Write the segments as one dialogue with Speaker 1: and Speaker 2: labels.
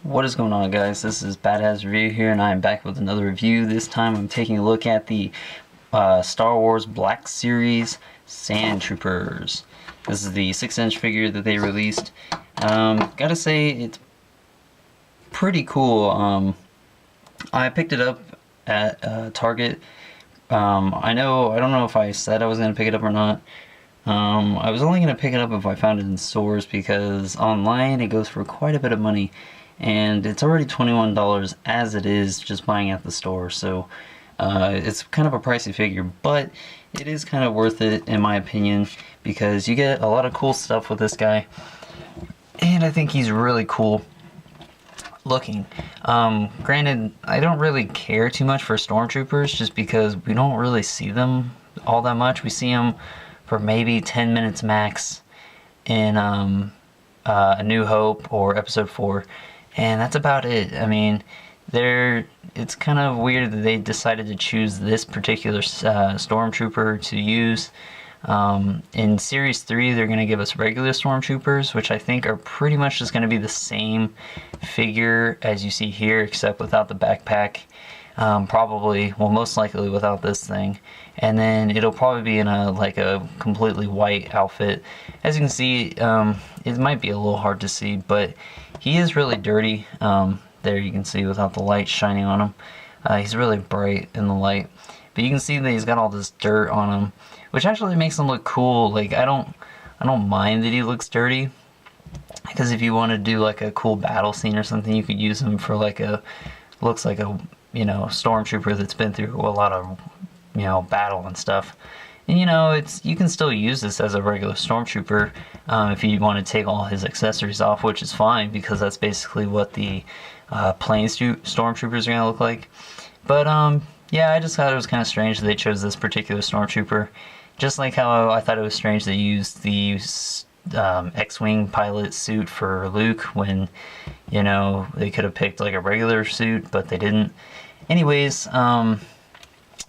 Speaker 1: What is going on, guys? This is Badass Review here, and I'm back with another review. This time I'm taking a look at the Star Wars Black Series Sandtroopers. This is the 6-inch figure that they released. Gotta say, it's pretty cool. I picked it up at Target. I don't know if I said I was going to pick it up or not. I was only going to pick it up if I found it in stores, because online it goes for quite a bit of money. And it's already $21 as it is just buying at the store, so it's kind of a pricey figure, but it is kind of worth it in my opinion, because you get a lot of cool stuff with this guy, and I think he's really cool looking. Granted, I don't really care too much for stormtroopers, just because we don't really see them all that much. We see them for maybe 10 minutes max in A New Hope or Episode 4. And that's about it. I mean, it's kind of weird that they decided to choose this particular stormtrooper to use. In Series 3, they're going to give us regular stormtroopers, which I think are pretty much just going to be the same figure as you see here, except without the backpack. Probably, well, most likely without this thing. And then it'll probably be in a completely white outfit. As you can see, it might be a little hard to see, but he is really dirty. There you can see without the light shining on him. He's really bright in the light. But you can see that he's got all this dirt on him, which actually makes him look cool. Like, I don't mind that he looks dirty, because if you want to do like a cool battle scene or something, you could use him for looks like a stormtrooper that's been through a lot of battle and stuff. And you can still use this as a regular stormtrooper if you want to take all his accessories off, which is fine, because that's basically what the plain stormtroopers are going to look like. But yeah, I just thought it was kind of strange that they chose this particular stormtrooper. Just like how I thought it was strange they used the X-Wing pilot suit for Luke, when they could have picked like a regular suit, but they didn't. Anyways,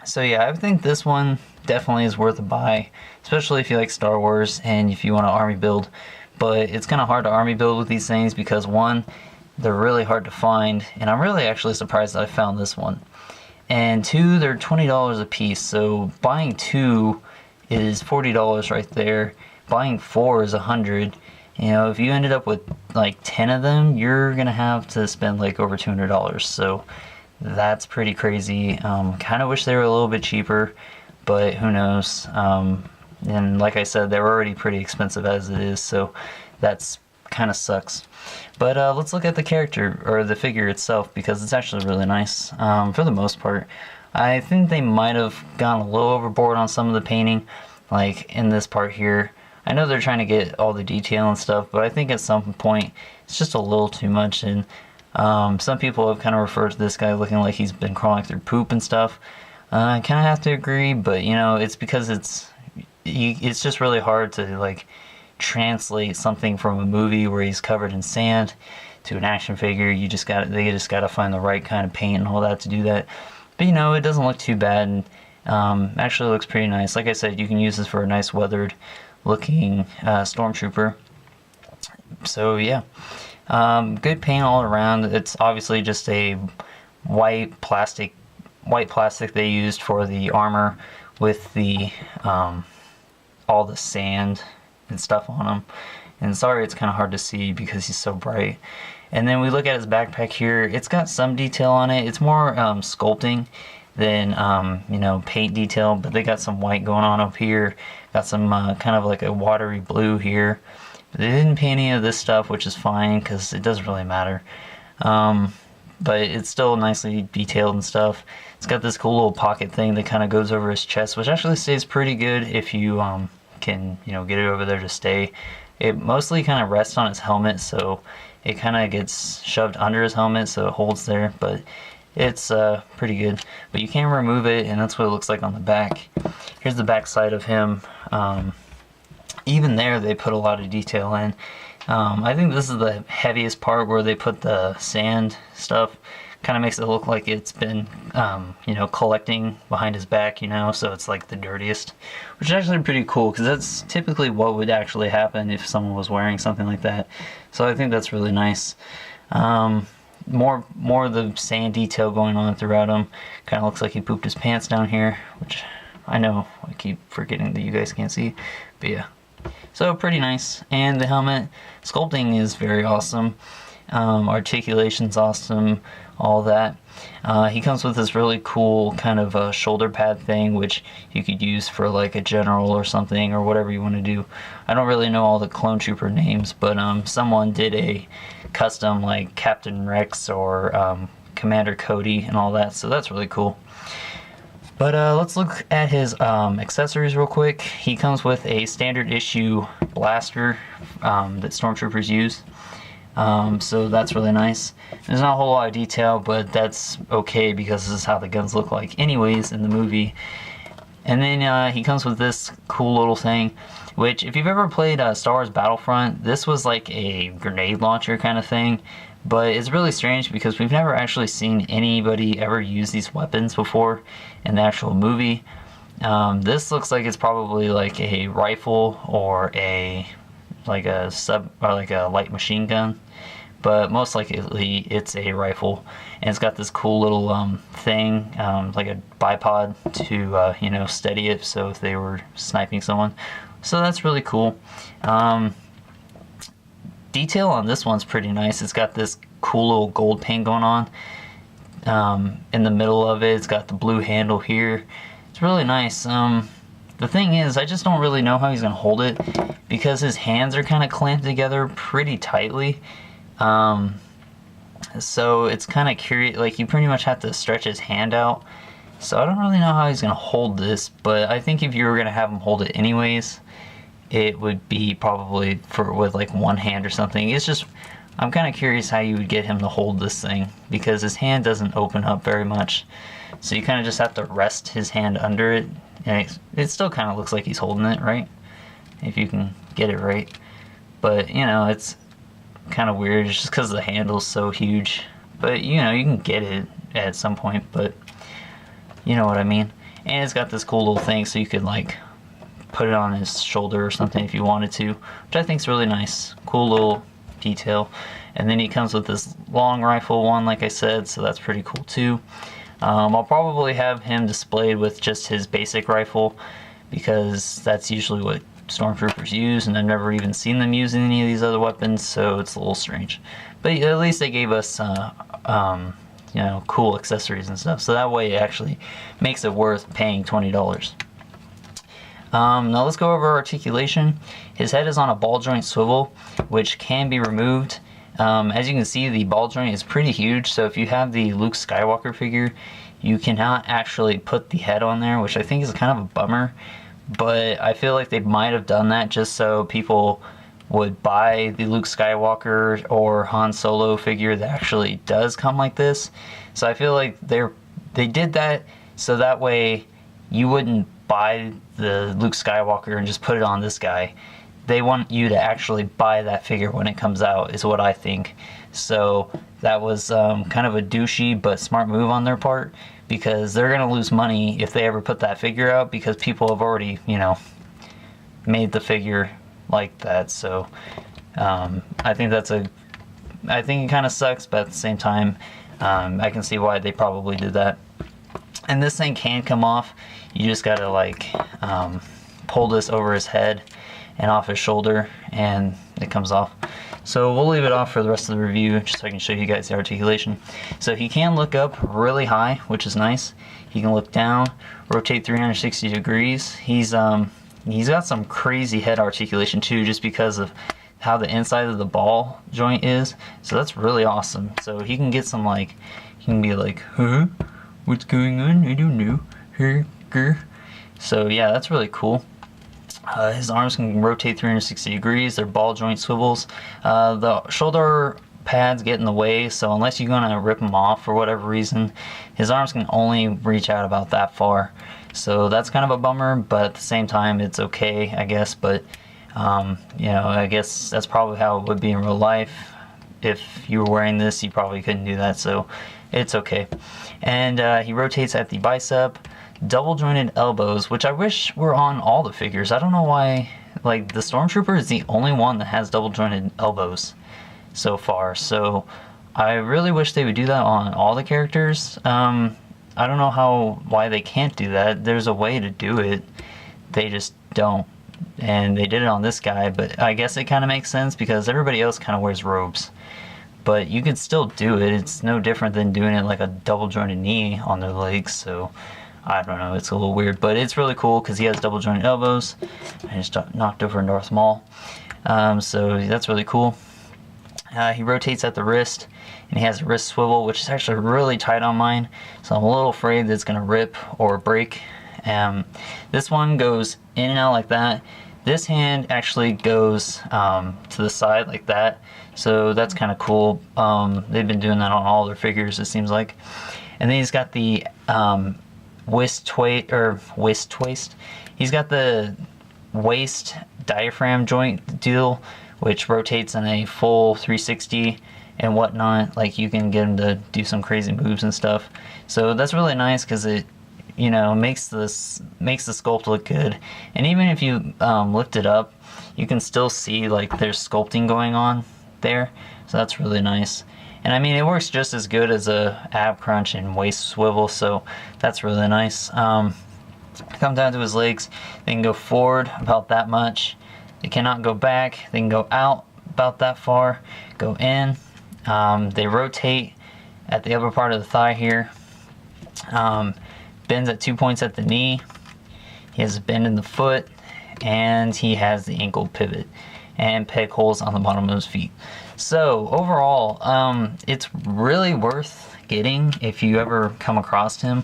Speaker 1: so yeah, I think this one definitely is worth a buy, especially if you like Star Wars and if you want to army build. But it's kind of hard to army build with these things, because one, they're really hard to find, and I'm really actually surprised that I found this one. And two, they're $20 a piece, so buying two is $40 right there. Buying four is $100. If you ended up with like 10 of them, you're gonna have to spend like over $200. So that's pretty crazy. Kind of wish they were a little bit cheaper, but who knows. And like I said, they're already pretty expensive as it is, so that's kind of sucks. But let's look at the character, or the figure itself, because it's actually really nice for the most part. I think they might have gone a little overboard on some of the painting, like in this part here. I know they're trying to get all the detail and stuff, but I think at some point it's just a little too much. And some people have kind of referred to this guy looking like he's been crawling through poop and stuff. I kind of have to agree, but it's because it's just really hard to like translate something from a movie where he's covered in sand to an action figure. They just gotta find the right kind of paint and all that to do that. But it doesn't look too bad, and actually looks pretty nice. Like I said, you can use this for a nice weathered looking stormtrooper. So yeah, good paint all around. It's obviously just a white plastic they used for the armor, with the all the sand and stuff on him. And sorry, it's kind of hard to see because he's so bright. And then we look at his backpack here. It's got some detail on it. It's more sculpting than paint detail, but they got some white going on up here. Got some kind of like a watery blue here. But they didn't paint any of this stuff, which is fine, because it doesn't really matter. But it's still nicely detailed and stuff. It's got this cool little pocket thing that kind of goes over his chest, which actually stays pretty good if you can get it over there to stay. It mostly kind of rests on his helmet, so it kind of gets shoved under his helmet, so it holds there. But it's pretty good. But you can remove it, and that's what it looks like on the back. Here's the back side of him. Even there, they put a lot of detail in. I think this is the heaviest part, where they put the sand stuff. Kind of makes it look like it's been, collecting behind his back, so it's like the dirtiest. Which is actually pretty cool, because that's typically what would actually happen if someone was wearing something like that. So I think that's really nice. more of the sand detail going on throughout him. Kind of looks like he pooped his pants down here, which I know I keep forgetting that you guys can't see, but yeah. So pretty nice. And the helmet sculpting is very awesome. Articulation's awesome, all that. He comes with this really cool kind of shoulder pad thing, which you could use for like a general or something, or whatever you want to do. I don't really know all the clone trooper names, but someone did a custom like Captain Rex or Commander Cody and all that, so that's really cool. But let's look at his accessories real quick. He comes with a standard issue blaster that stormtroopers use. So that's really nice. There's not a whole lot of detail, but that's okay because this is how the guns look like anyways in the movie. And then he comes with this cool little thing, which if you've ever played Star Wars Battlefront, this was like a grenade launcher kind of thing. But it's really strange because we've never actually seen anybody ever use these weapons before in the actual movie. This looks like it's probably like a rifle or a light machine gun, but most likely it's a rifle, and it's got this cool little thing, like a bipod to steady it, so if they were sniping someone. So that's really cool. Detail on this one's pretty nice. It's got this cool little gold paint going on in the middle of it. It's got the blue handle here. It's really nice. The thing is, I just don't really know how he's going to hold it because his hands are kind of clamped together pretty tightly. So it's kind of curious, like you pretty much have to stretch his hand out. So I don't really know how he's going to hold this, but I think if you were going to have him hold it anyways, it would be probably with like one hand or something. It's just, I'm kind of curious how you would get him to hold this thing because his hand doesn't open up very much. So you kind of just have to rest his hand under it. And it still kind of looks like he's holding it, right? If you can get it right. But, it's kind of weird just because the handle's so huge. But, you can get it at some point, but you know what I mean. And it's got this cool little thing so you could, like, put it on his shoulder or something if you wanted to, which I think is really nice. Cool little detail. And then he comes with this long rifle one, like I said, so that's pretty cool too. I'll probably have him displayed with just his basic rifle because that's usually what stormtroopers use, and I've never even seen them using any of these other weapons, so it's a little strange. But at least they gave us cool accessories and stuff, so that way it actually makes it worth paying $20. Now let's go over articulation. His head is on a ball joint swivel, which can be removed. As you can see, the ball joint is pretty huge, so if you have the Luke Skywalker figure, you cannot actually put the head on there, which I think is kind of a bummer, but I feel like they might have done that just so people would buy the Luke Skywalker or Han Solo figure that actually does come like this. So I feel like they did that so that way you wouldn't buy the Luke Skywalker and just put it on this guy. They want you to actually buy that figure when it comes out, is what I think. So that was kind of a douchey but smart move on their part, because they're going to lose money if they ever put that figure out, because people have already, made the figure like that. So I think I think it kind of sucks, but at the same time, I can see why they probably did that. And this thing can come off. You just got to pull this over his head and off his shoulder, and it comes off. So we'll leave it off for the rest of the review, just so I can show you guys the articulation. So he can look up really high, which is nice. He can look down, rotate 360 degrees. He's got some crazy head articulation too, just because of how the inside of the ball joint is. So that's really awesome. So he can get some he can be like, huh? What's going on? I don't know. So yeah, that's really cool. His arms can rotate 360 degrees. They're ball joint swivels. The shoulder pads get in the way, so unless you're going to rip them off for whatever reason, his arms can only reach out about that far. So that's kind of a bummer, but at the same time, it's okay, I guess. But, I guess that's probably how it would be in real life. If you were wearing this, you probably couldn't do that, so it's okay. And he rotates at the bicep. Double jointed elbows, which I wish were on all the figures. I don't know why, the Stormtrooper is the only one that has double jointed elbows so far. So I really wish they would do that on all the characters. I don't know why they can't do that. There's a way to do it. They just don't. And they did it on this guy, but I guess it kind of makes sense because everybody else kind of wears robes. But you can still do it. It's no different than doing it like a double jointed knee on their legs, so I don't know, it's a little weird, but it's really cool because he has double jointed elbows. I just knocked over North Mall. So that's really cool. He rotates at the wrist, and he has a wrist swivel, which is actually really tight on mine, so I'm a little afraid that it's going to rip or break. This one goes in and out like that. This hand actually goes to the side like that, so that's kind of cool. They've been doing that on all their figures, it seems like. And then he's got the waist twist. He's got the waist diaphragm joint deal, which rotates in a full 360 and whatnot. Like, you can get him to do some crazy moves and stuff. So that's really nice because it, you know, makes the sculpt look good. And even if you lift it up, you can still see like there's sculpting going on there. So that's really nice. And I mean, it works just as good as a ab crunch and waist swivel, so that's really nice. Come down to his legs, they can go forward about that much. They cannot go back. They can go out about that far, go in. They rotate at the upper part of the thigh here. Bends at 2 points at the knee. He has a bend in the foot, and he has the ankle pivot and peg holes on the bottom of his feet. So overall, it's really worth getting if you ever come across him,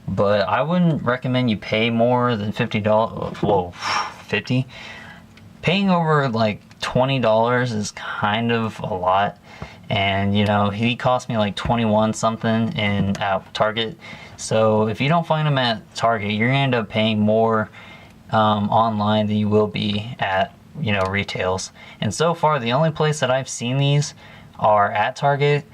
Speaker 1: but I wouldn't recommend you pay more than $50. Whoa, 50? Paying over like $20 is kind of a lot. And you know, he cost me like 21 something at Target. So if you don't find him at Target, you're gonna end up paying more online than you will be at, you know, retails. And so far, the only place that I've seen these are at Target.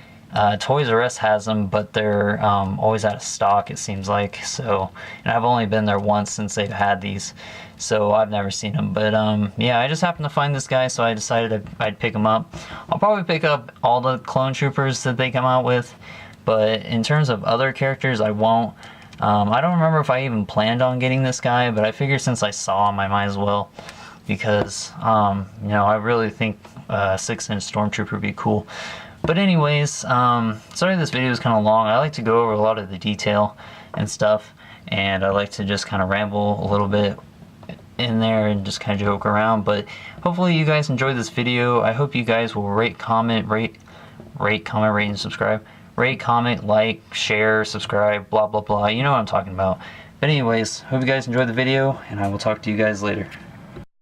Speaker 1: Toys R Us has them, but they're always out of stock, it seems like. So, and I've only been there once since they've had these, so I've never seen them. But yeah, I just happened to find this guy, so I decided I'd pick him up. I'll probably pick up all the clone troopers that they come out with, but in terms of other characters, I won't. I don't remember if I even planned on getting this guy, but I figured since I saw him, I might as well, because you know, I really think 6-inch Stormtrooper would be cool. But anyways, sorry this video is kind of long. I like to go over a lot of the detail and stuff, and I like to just kind of ramble a little bit in there and just kind of joke around. But hopefully you guys enjoyed this video. I hope you guys will rate, comment, and subscribe. Rate, comment, like, share, subscribe, blah blah blah. You know what I'm talking about. But anyways, hope you guys enjoyed the video, and I will talk to you guys later.